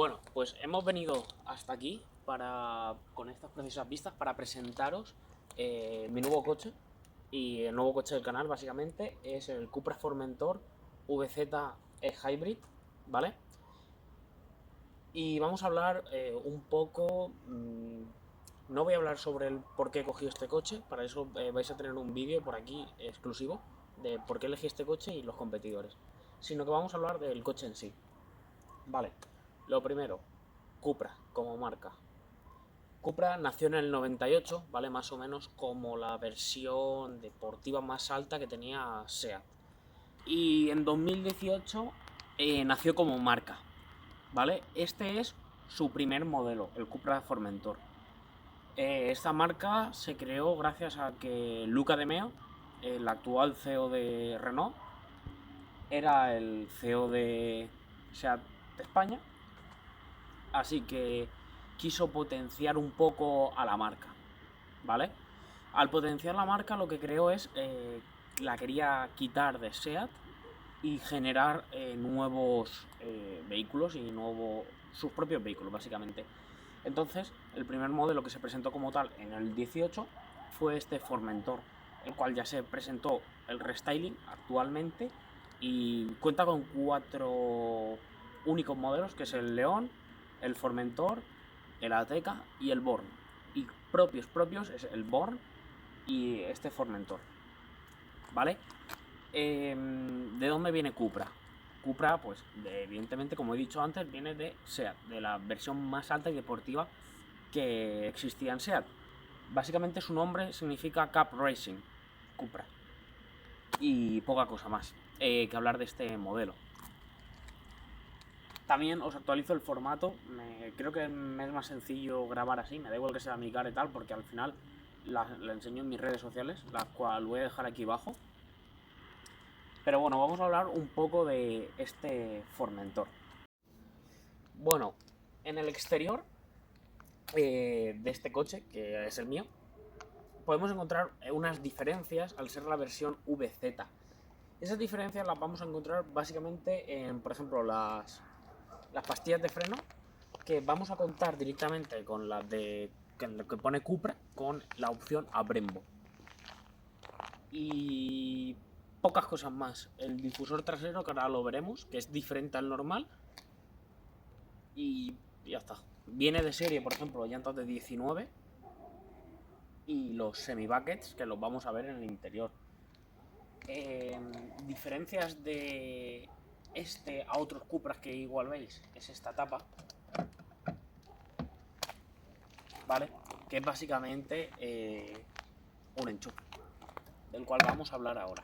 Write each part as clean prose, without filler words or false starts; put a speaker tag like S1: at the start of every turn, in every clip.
S1: Bueno, pues hemos venido hasta aquí con estas precisas vistas para presentaros mi nuevo coche. Y el nuevo coche del canal básicamente es el Cupra Formentor VZ Hybrid, ¿vale? Y vamos a hablar un poco... no voy a hablar sobre el por qué he cogido este coche, para eso vais a tener un vídeo por aquí exclusivo de por qué elegí este coche y los competidores, sino que vamos a hablar del coche en sí. Vale, lo primero, Cupra como marca. Cupra nació en el 98, ¿vale? Más o menos como la versión deportiva más alta que tenía SEAT. Y en 2018 nació como marca, ¿vale? Este es su primer modelo, el Cupra Formentor. Esta marca se creó gracias a que Luca de Meo, el actual CEO de Renault, era el CEO de SEAT de España, así que quiso potenciar un poco a la marca, ¿vale? Al potenciar la marca lo que creó es, la quería quitar de SEAT y generar nuevos vehículos y sus propios vehículos básicamente. Entonces el primer modelo que se presentó como tal en el 18 fue este Formentor, el cual ya se presentó el restyling actualmente y cuenta con 4 únicos modelos, que es el León, el Formentor, el Ateca y el Born. Y propios es el Born y este Formentor, ¿vale? ¿De dónde viene Cupra? Cupra, pues evidentemente, como he dicho antes, viene de SEAT, de la versión más alta y deportiva que existía en SEAT. Básicamente su nombre significa Cup Racing, Cupra. Y poca cosa más que hablar de este modelo. También os actualizo el formato. Creo que me es más sencillo grabar así. Me da igual que sea mi cara y tal, porque al final la enseño en mis redes sociales, la cual voy a dejar aquí abajo. Pero bueno, vamos a hablar un poco de este Formentor. Bueno, en el exterior de este coche, que es el mío, podemos encontrar unas diferencias al ser la versión VZ. Esas diferencias las vamos a encontrar básicamente en, por ejemplo, las pastillas de freno, que vamos a contar directamente con las de que pone Cupra, con la opción a Brembo. Y pocas cosas más. El difusor trasero, que ahora lo veremos, que es diferente al normal. Y ya está. Viene de serie, por ejemplo, llantas de 19 y los semi-buckets, que los vamos a ver en el interior. Diferencias de este a otros Cupras que igual veis es esta tapa, ¿vale? Que es básicamente un enchufe, del cual vamos a hablar ahora.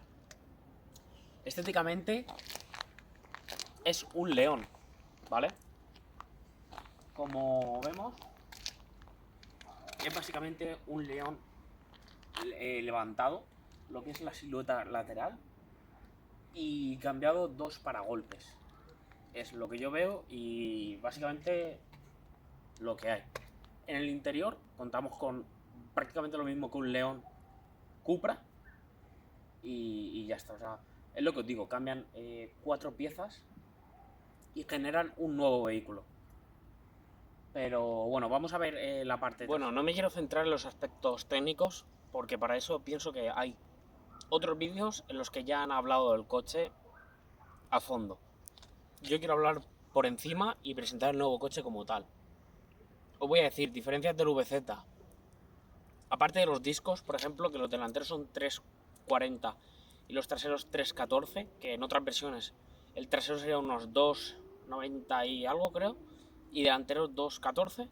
S1: Estéticamente es un león, ¿vale? Como vemos, es básicamente un león levantado, lo que es la silueta lateral, y cambiado 2 paragolpes. Es lo que yo veo y básicamente lo que hay. En el interior contamos con prácticamente lo mismo que un León Cupra y ya está. O sea, es lo que os digo, cambian 4 piezas y generan un nuevo vehículo. Pero bueno, vamos a ver la parte. Bueno, no me quiero centrar en los aspectos técnicos, porque para eso pienso que hay otros vídeos en los que ya han hablado del coche a fondo. Yo quiero hablar por encima y presentar el nuevo coche como tal. Os voy a decir diferencias del VZ. Aparte de los discos, por ejemplo, que los delanteros son 340 y los traseros 314, que en otras versiones el trasero sería unos 290 y algo, creo, y delanteros 214,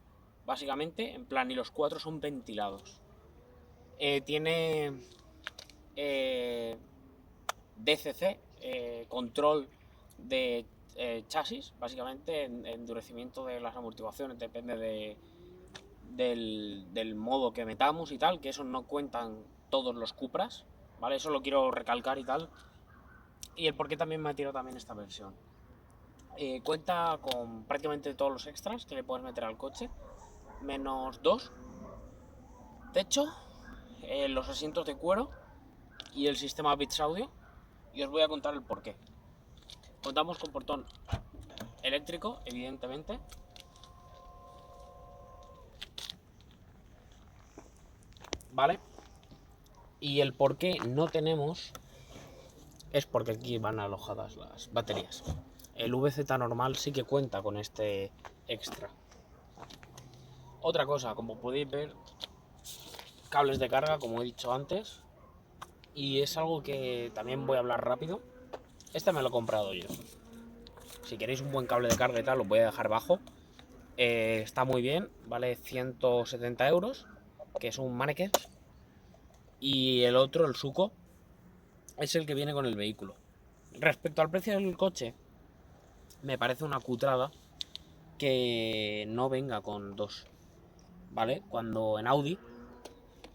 S1: básicamente, en plan, y los 4 son ventilados. Tiene DCC, control de chasis, básicamente, endurecimiento de las amortiguaciones, depende del modo que metamos y tal, que eso no cuentan todos los Cupras, ¿vale? Eso lo quiero recalcar y tal. Y el por qué también me ha tirado también esta versión. Cuenta con prácticamente todos los extras que le puedes meter al coche, menos 2: techo, los asientos de cuero y el sistema Beats Audio. Y os voy a contar el por qué. Contamos con portón eléctrico, evidentemente, ¿vale? Y el por qué no tenemos es porque aquí van alojadas las baterías. El VZ normal sí que cuenta con este extra. Otra cosa, como podéis ver, cables de carga, como he dicho antes, y es algo que también voy a hablar rápido. Este me lo he comprado yo. Si queréis un buen cable de carga y tal, lo voy a dejar abajo. Está muy bien, vale 170 euros, que es un Manneken. Y el otro, el Suco, es el que viene con el vehículo. Respecto al precio del coche, me parece una cutrada que no venga con dos, ¿vale? Cuando en Audi,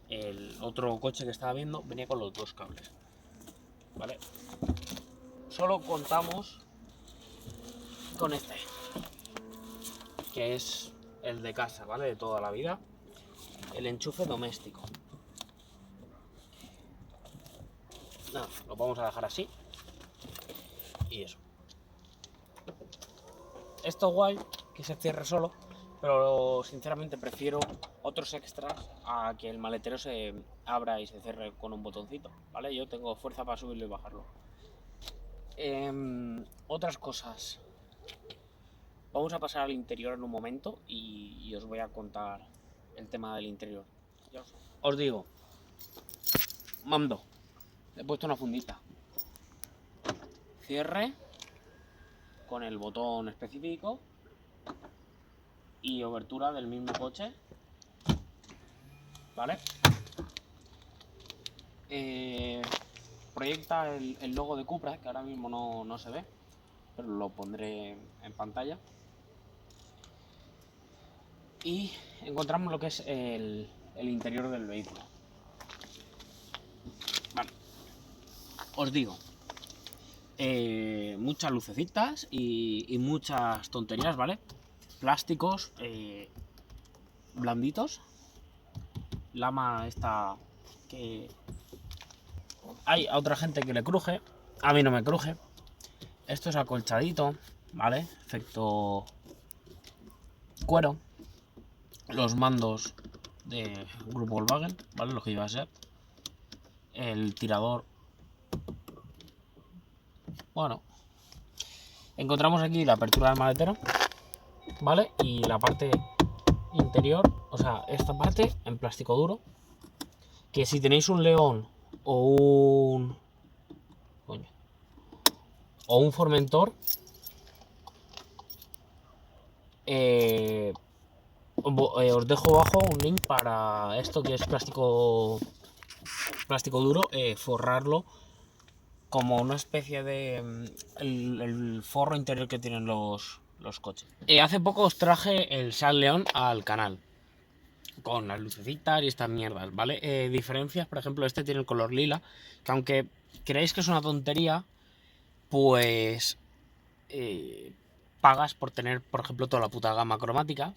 S1: el otro coche que estaba viendo, venía con los dos cables, ¿vale? Solo contamos con este, que es el de casa, ¿vale? De toda la vida, el enchufe doméstico. Nada, lo vamos a dejar así. Y eso. Esto es guay, que se cierre solo, pero sinceramente prefiero otros extras a que el maletero se abra y se cierre con un botoncito, ¿vale? Yo tengo fuerza para subirlo y bajarlo. Otras cosas. Vamos a pasar al interior en un momento y os voy a contar el tema del interior. Os digo, mando. Le he puesto una fundita. Cierre con el botón específico y obertura del mismo coche, ¿vale? Proyecta el logo de Cupra, que ahora mismo no se ve, pero lo pondré en pantalla. Y encontramos lo que es el interior del vehículo. Vale, os digo, muchas lucecitas y muchas tonterías, ¿vale? Plásticos blanditos. Lama esta que hay a otra gente que le cruje, a mí no me cruje. Esto es acolchadito, ¿vale? Efecto cuero. Los mandos de Grupo Volkswagen, ¿vale? Lo que iba a ser. El tirador. Bueno. Encontramos aquí la apertura del maletero, ¿vale? Y la parte interior, o sea, esta parte en plástico duro. Que si tenéis un León o un... Coño. O un Formentor, os dejo abajo un link para esto que es plástico duro, forrarlo como una especie de el forro interior que tienen los coches. Hace poco os traje el Seat León al canal con las lucecitas y estas mierdas, ¿vale? Diferencias, por ejemplo, este tiene el color lila, que aunque creéis que es una tontería, pues pagas por tener, por ejemplo, toda la puta gama cromática,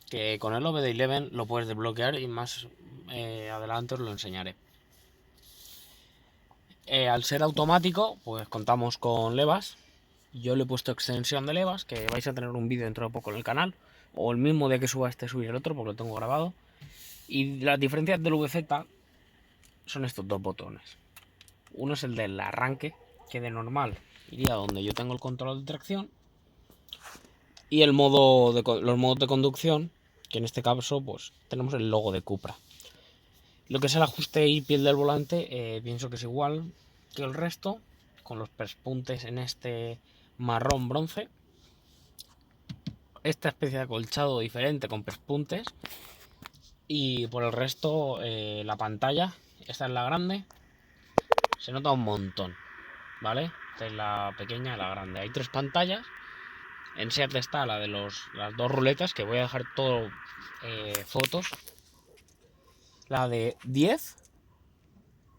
S1: que con el OBD11 lo puedes desbloquear y más adelante os lo enseñaré. Al ser automático, pues contamos con levas. Yo le he puesto extensión de levas, que vais a tener un vídeo dentro de poco en el canal, o el mismo día que suba este subir el otro, porque lo tengo grabado. Y las diferencias del VZ son estos dos botones. Uno es el del arranque, que de normal iría donde yo tengo el control de tracción, y los modos de conducción, que en este caso pues tenemos el logo de Cupra. Lo que es el ajuste y piel del volante, pienso que es igual que el resto, con los pespuntes en este marrón bronce. Esta especie de acolchado diferente con pespuntes. Y por el resto, la pantalla, esta es la grande, se nota un montón, ¿vale? Esta es la pequeña y la grande. Hay tres pantallas. En SEAT está la de las dos ruletas, que voy a dejar todo fotos. La de 10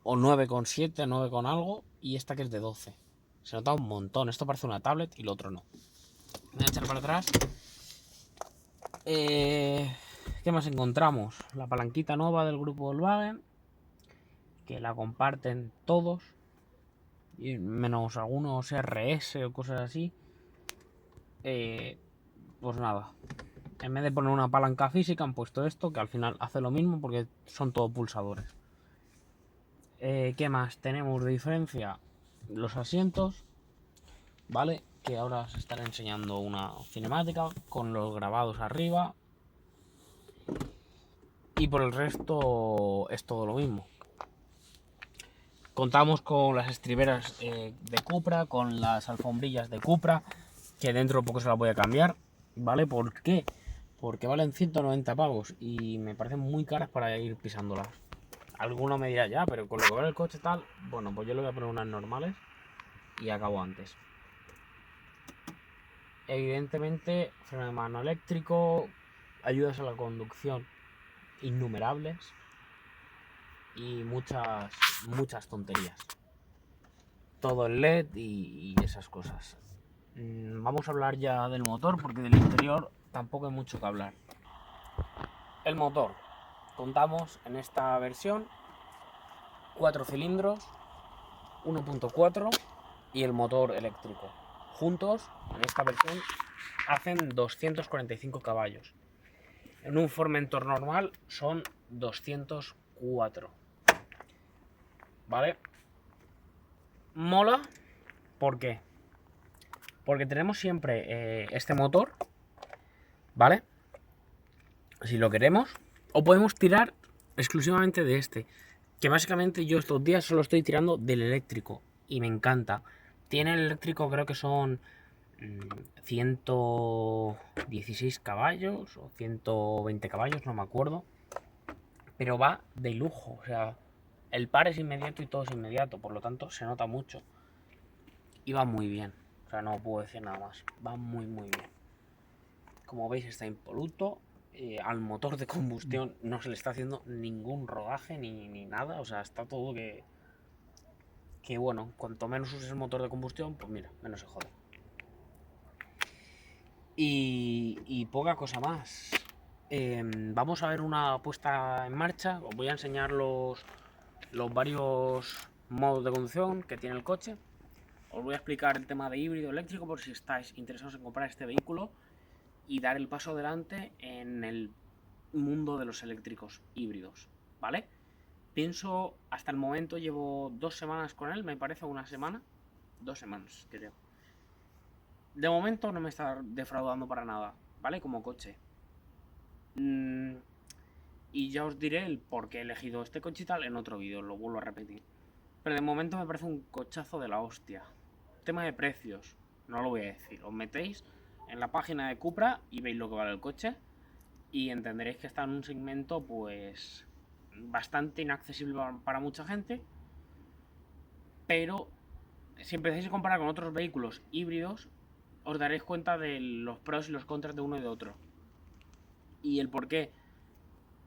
S1: o 9,7, 9 con algo, y esta que es de 12. Se nota un montón. Esto parece una tablet y lo otro no. Voy a echar para atrás. ¿Qué más encontramos? La palanquita nueva del grupo Volkswagen, que la comparten todos, menos algunos RS o cosas así. Pues nada, en vez de poner una palanca física han puesto esto, que al final hace lo mismo porque son todos pulsadores. ¿Qué más tenemos de diferencia? Los asientos, ¿vale? Que ahora os estaré enseñando una cinemática con los grabados arriba. Y por el resto es todo lo mismo. Contamos con las estriberas de Cupra, con las alfombrillas de Cupra, que dentro de poco se las voy a cambiar, ¿vale? ¿Por qué? Porque valen 190 pavos y me parecen muy caras para ir pisándolas. Alguno me dirá ya, pero con lo que vale el coche tal, bueno, pues yo le voy a poner unas normales y acabo antes. Evidentemente, freno de mano eléctrico, ayudas a la conducción innumerables y muchas tonterías. Todo el LED y esas cosas. Vamos a hablar ya del motor porque del interior tampoco hay mucho que hablar. El motor. Contamos en esta versión 4 cilindros, 1.4 y el motor eléctrico. Juntos, en esta versión, hacen 245 caballos. En un Formentor normal son 204. ¿Vale? Mola. ¿Por qué? Porque tenemos siempre este motor, ¿vale? Si lo queremos. O podemos tirar exclusivamente de este. Que básicamente yo estos días solo estoy tirando del eléctrico. Y me encanta. Tiene el eléctrico, creo que son 116 caballos o 120 caballos, no me acuerdo. Pero va de lujo. O sea, el par es inmediato y todo es inmediato. Por lo tanto, se nota mucho. Y va muy bien. O sea, no puedo decir nada más. Va muy bien. Como veis, está impoluto. Al motor de combustión no se le está haciendo ningún rodaje ni nada. O sea, está todo que bueno, cuanto menos uses el motor de combustión, pues mira, menos se jode. Y poca cosa más. Vamos a ver una puesta en marcha. Os voy a enseñar los varios modos de conducción que tiene el coche. Os voy a explicar el tema de híbrido eléctrico por si estáis interesados en comprar este vehículo y dar el paso adelante en el mundo de los eléctricos híbridos, ¿vale? Pienso, hasta el momento llevo 2 semanas con él, me parece, una semana. 2 semanas, creo. De momento no me está defraudando para nada, ¿vale? Como coche. Y ya os diré el por qué he elegido este coche y tal en otro vídeo, lo vuelvo a repetir. Pero de momento me parece un cochazo de la hostia. Tema de precios, no lo voy a decir. Os metéis en la página de Cupra y veis lo que vale el coche y entenderéis que está en un segmento pues bastante inaccesible para mucha gente, pero si empezáis a comparar con otros vehículos híbridos os daréis cuenta de los pros y los contras de uno y de otro y el por qué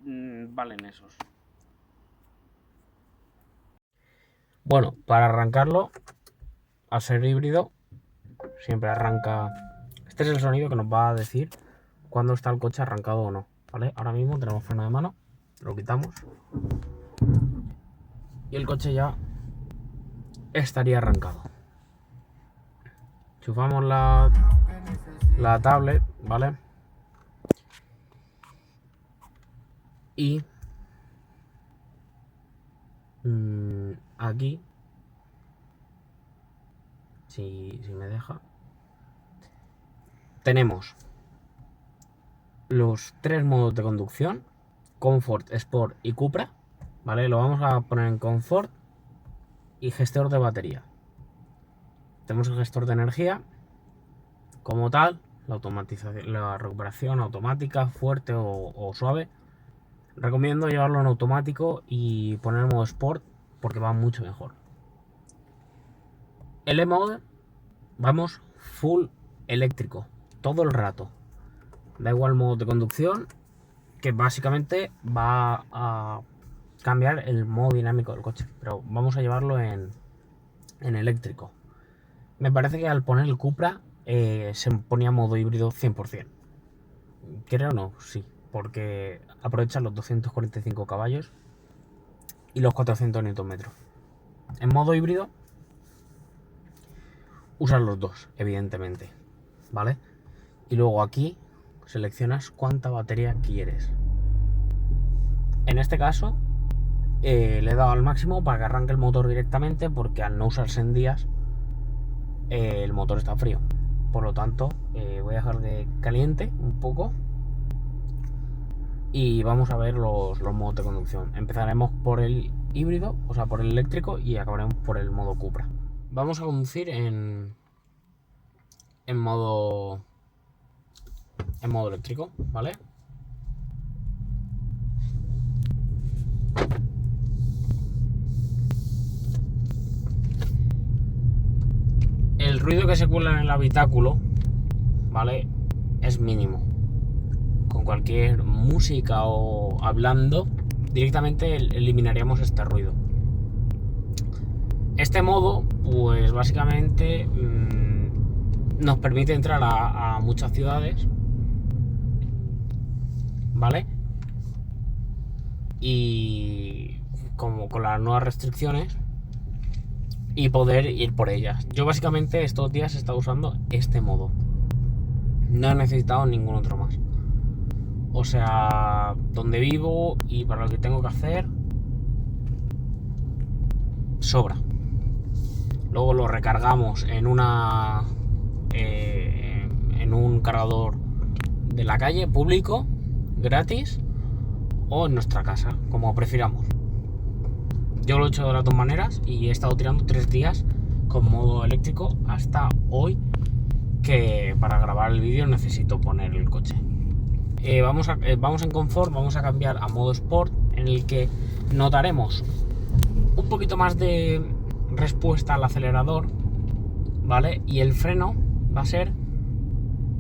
S1: valen esos. Bueno, para arrancarlo, al ser híbrido, siempre arranca. Este es el sonido que nos va a decir cuándo está el coche arrancado o no, ¿vale? Ahora mismo tenemos freno de mano, lo quitamos y el coche ya estaría arrancado. Enchufamos la tablet, ¿vale? Y aquí, si me deja, tenemos los 3 modos de conducción: Comfort, Sport y Cupra, ¿vale? Lo vamos a poner en Comfort y gestor de batería. Tenemos el gestor de energía como tal, la automatización, la recuperación automática, fuerte o suave. Recomiendo llevarlo en automático y poner modo Sport porque va mucho mejor. El E-Mode, vamos full eléctrico todo el rato. Da igual modo de conducción, que básicamente va a cambiar el modo dinámico del coche, pero vamos a llevarlo en eléctrico. Me parece que al poner el Cupra se ponía modo híbrido 100%. Creo no, sí, porque aprovecha los 245 caballos y los 400 Nm. En modo híbrido usas los dos, evidentemente, ¿vale? Y luego aquí seleccionas cuánta batería quieres. En este caso le he dado al máximo para que arranque el motor directamente, porque al no usarse en días el motor está frío. Por lo tanto, voy a dejar que caliente un poco y vamos a ver los modos de conducción. Empezaremos por el híbrido, o sea, por el eléctrico, y acabaremos por el modo Cupra. Vamos a conducir en modo eléctrico, ¿vale? El ruido que se cuela en el habitáculo, ¿vale?, es mínimo. Con cualquier música o hablando, directamente eliminaríamos este ruido. Este modo, pues básicamente nos permite entrar a muchas ciudades, ¿vale? Y como con las nuevas restricciones, y poder ir por ellas. Yo básicamente estos días he estado usando este modo. No he necesitado ningún otro más. O sea, donde vivo y para lo que tengo que hacer, sobra. Luego lo recargamos en un cargador de la calle, público, gratis, o en nuestra casa, como prefiramos. Yo lo he hecho de las dos maneras y he estado tirando 3 días con modo eléctrico hasta hoy, que para grabar el vídeo necesito poner el coche. Vamos en confort, vamos a cambiar a modo sport, en el que notaremos un poquito más de respuesta al acelerador, ¿vale? Y el freno va a ser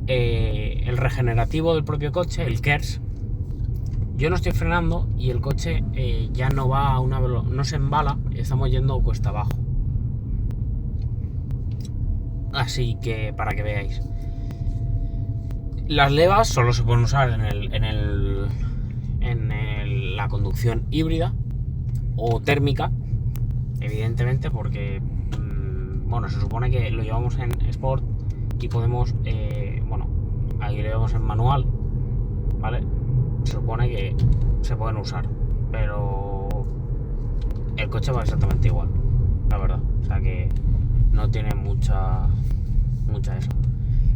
S1: el regenerativo del propio coche, el KERS. Yo no estoy frenando y el coche ya no va a no se embala, estamos yendo cuesta abajo. Así que para que veáis. Las levas solo se pueden usar en la conducción híbrida o térmica, evidentemente, porque bueno, se supone que lo llevamos en Sport y podemos, bueno, ahí lo llevamos en manual, ¿vale? Se supone que se pueden usar, pero el coche va exactamente igual, la verdad. O sea que no tiene mucha eso.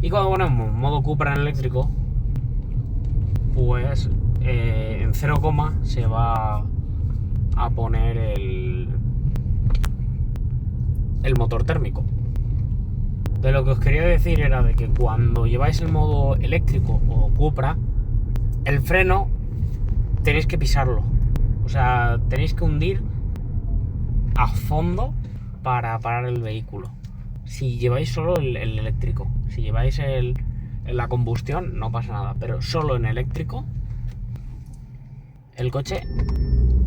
S1: Y cuando ponemos modo Cupra en eléctrico, pues en 0, se va a poner el motor térmico. De lo que os quería decir era de que cuando lleváis el modo eléctrico o Cupra, el freno tenéis que pisarlo. O sea, tenéis que hundir a fondo para parar el vehículo. Si lleváis solo el eléctrico, si lleváis la combustión, no pasa nada. Pero solo en eléctrico, el coche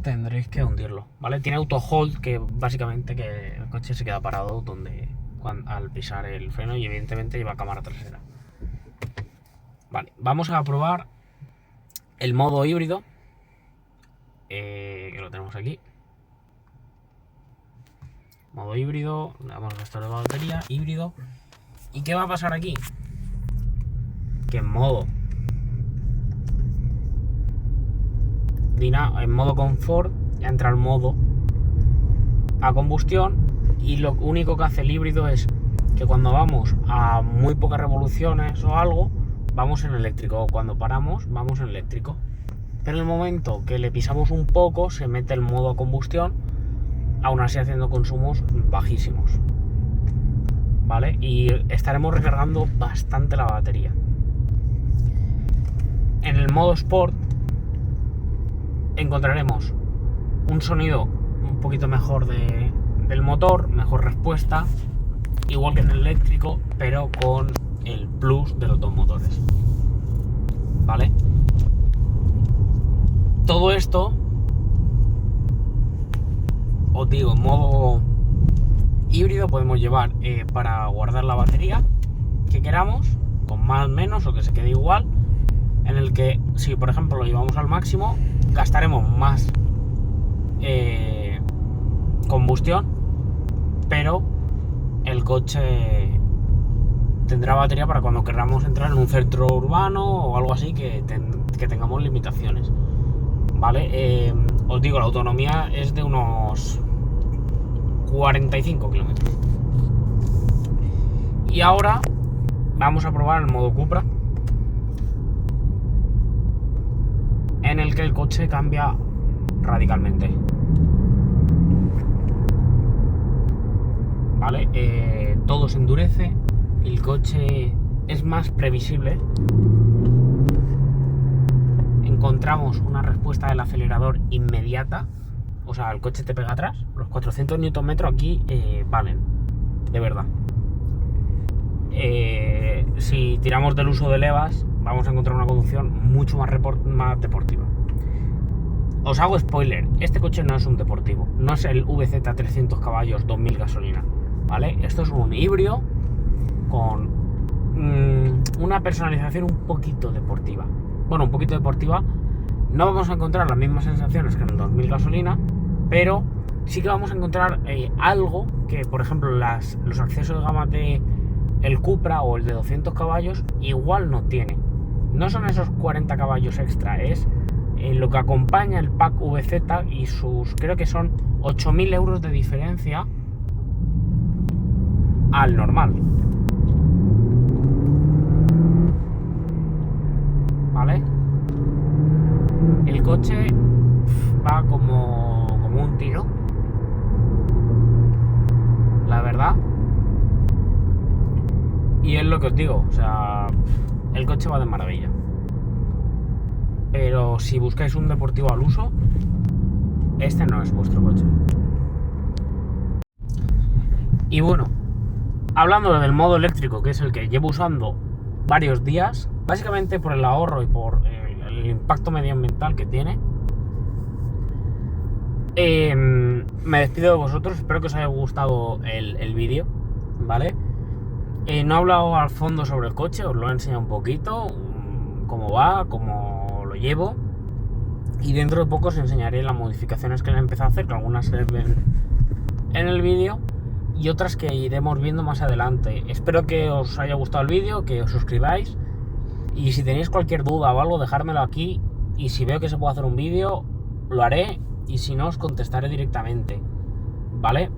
S1: tendréis que hundirlo, ¿vale? Tiene auto hold, que básicamente que el coche se queda parado al pisar el freno, y evidentemente lleva cámara trasera. Vale, vamos a probar el modo híbrido, que lo tenemos aquí. Modo híbrido, le damos gestor de batería, híbrido. ¿Y qué va a pasar aquí? Que en modo confort entra el modo a combustión, y lo único que hace el híbrido es que cuando vamos a muy pocas revoluciones o algo, vamos en eléctrico, o cuando paramos, vamos en eléctrico. Pero en el momento que le pisamos un poco, se mete el modo a combustión, aún así haciendo consumos bajísimos, ¿vale? Y estaremos recargando bastante la batería. En el modo Sport encontraremos un sonido un poquito mejor del motor, mejor respuesta, igual que en el eléctrico, pero con el plus de los dos motores, ¿vale? Todo esto, os digo, en modo híbrido podemos llevar para guardar la batería que queramos, con más, menos, o que se quede igual, en el que si por ejemplo lo llevamos al máximo, gastaremos más combustión, pero el coche tendrá batería para cuando queramos entrar en un centro urbano o algo así, que tengamos limitaciones, ¿vale? os digo, la autonomía es de unos 45 kilómetros. Y ahora vamos a probar el modo Cupra, en el que el coche cambia radicalmente. ¿Vale? Todo se endurece, el coche es más previsible. Encontramos una respuesta del acelerador inmediata, o sea, el coche te pega atrás. Los 400 Nm aquí valen, de verdad. Si tiramos del uso de levas, vamos a encontrar una conducción mucho más deportiva. Os hago spoiler, este coche no es un deportivo, no es el VZ 300 caballos 2000 gasolina, ¿vale? Esto es un híbrido con una personalización un poquito deportiva. Bueno, un poquito deportiva. No vamos a encontrar las mismas sensaciones que en el 2000 gasolina, pero sí que vamos a encontrar algo que, por ejemplo, los accesos de gama de el Cupra o el de 200 caballos igual no tiene. No son esos 40 caballos extra, es lo que acompaña el pack VZ y sus, creo que son 8.000 euros de diferencia al normal. ¿Vale? El coche va como un tiro, la verdad. Y es lo que os digo, o sea, el coche va de maravilla. Pero si buscáis un deportivo al uso, este no es vuestro coche. Y bueno, hablando del modo eléctrico, que es el que llevo usando varios días, básicamente por el ahorro y por el impacto medioambiental que tiene, me despido de vosotros. Espero que os haya gustado el vídeo, ¿vale? No he hablado al fondo sobre el coche, os lo he enseñado un poquito, cómo va, cómo lo llevo, y dentro de poco os enseñaré las modificaciones que le he empezado a hacer, que algunas se ven en el vídeo y otras que iremos viendo más adelante. Espero que os haya gustado el vídeo, que os suscribáis, y si tenéis cualquier duda o algo, dejármelo aquí, y si veo que se puede hacer un vídeo, lo haré, y si no, os contestaré directamente, ¿vale?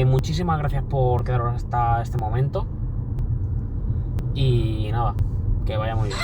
S1: Muchísimas gracias por quedaros hasta este momento, y nada, que vaya muy bien.